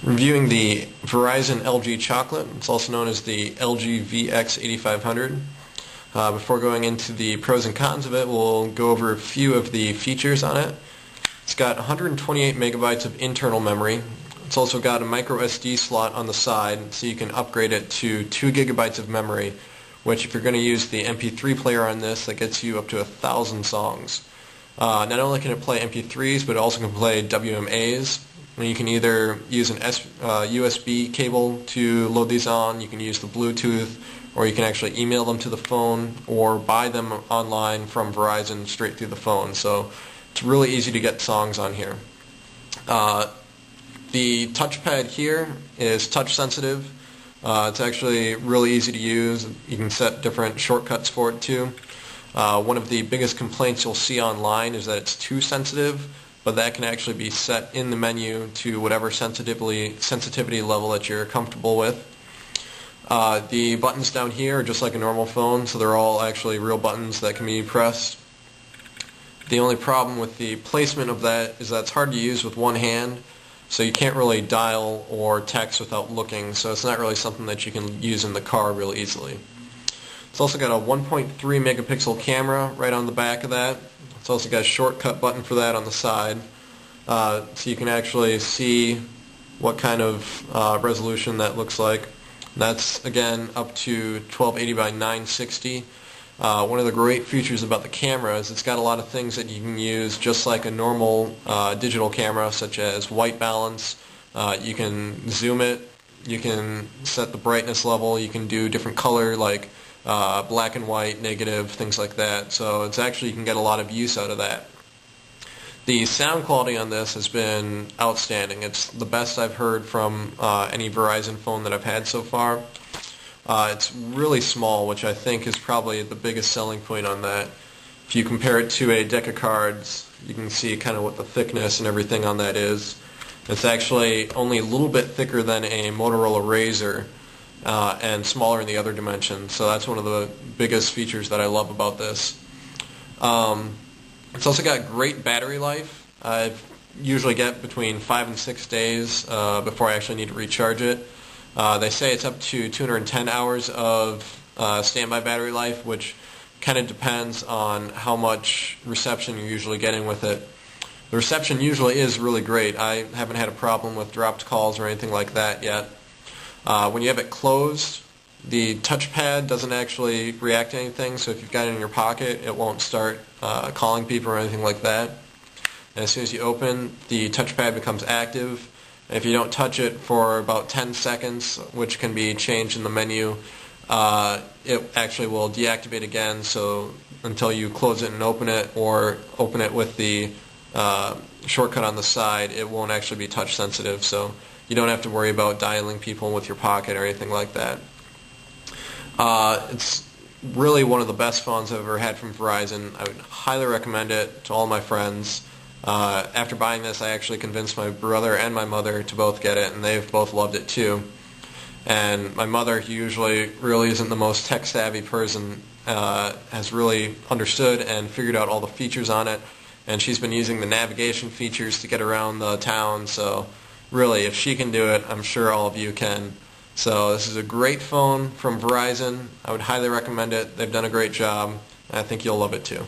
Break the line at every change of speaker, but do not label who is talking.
Reviewing the Verizon LG Chocolate. It's also known as the LG VX8500. Before going into the pros and cons of it, we'll go over a few of the features on it. It's got 128 megabytes of internal memory. It's also got a micro SD slot on the side, so you can upgrade it to 2 gigabytes of memory, which if you're going to use the MP3 player on this, that gets you up to 1,000 songs. Not only can it play MP3s, but it also can play WMAs. And you can either use an USB cable to load these on, you can use the Bluetooth, or you can actually email them to the phone or buy them online from Verizon straight through the phone. So it's really easy to get songs on here. The touchpad here is touch sensitive. It's actually really easy to use. You can set different shortcuts for it too. One of the biggest complaints you'll see online is that it's too sensitive, but that can actually be set in the menu to whatever sensitivity level that you're comfortable with. The buttons down here are just like a normal phone, so they're all actually real buttons that can be pressed. The only problem with the placement of that is that it's hard to use with one hand, so you can't really dial or text without looking, so it's not really something that you can use in the car real easily. It's also got a 1.3 megapixel camera right on the back of that. It's also got a shortcut button for that on the side, so you can actually see what kind of resolution that looks like. That's again up to 1280 by 960. One of the great features about the camera is it's got a lot of things that you can use just like a normal digital camera, such as white balance. You can zoom it, you can set the brightness level, you can do different color like black and white, negative, things like that. So it's actually, you can get a lot of use out of that. The sound quality on this has been outstanding. It's the best I've heard from any Verizon phone that I've had so far. It's really small, which I think is probably the biggest selling point on that. If you compare it to a deck of cards, you can see kind of what the thickness and everything on that is. It's actually only a little bit thicker than a Motorola Razr, and smaller in the other dimensions, so that's one of the biggest features that I love about this. It's also got great battery life. I usually get between 5 and 6 days before I actually need to recharge it. They say it's up to 210 hours of standby battery life, which kind of depends on how much reception you're usually getting with it. The reception usually is really great. I haven't had a problem with dropped calls or anything like that yet. When you have it closed, the touchpad doesn't actually react to anything, so if you've got it in your pocket, it won't start calling people or anything like that. And as soon as you open, the touchpad becomes active. And if you don't touch it for about 10 seconds, which can be changed in the menu, it actually will deactivate again, so until you close it and open it, or open it with the shortcut on the side, it won't actually be touch sensitive, so you don't have to worry about dialing people with your pocket or anything like that. It's really one of the best phones I've ever had from Verizon. I would highly recommend it to all my friends. After buying this, I actually convinced my brother and my mother to both get it, and they've both loved it too. And my mother, who usually really isn't the most tech-savvy person, has really understood and figured out all the features on it, and she's been using the navigation features to get around the town, so really, if she can do it, I'm sure all of you can. So this is a great phone from Verizon. I would highly recommend it. They've done a great job, and I think you'll love it too.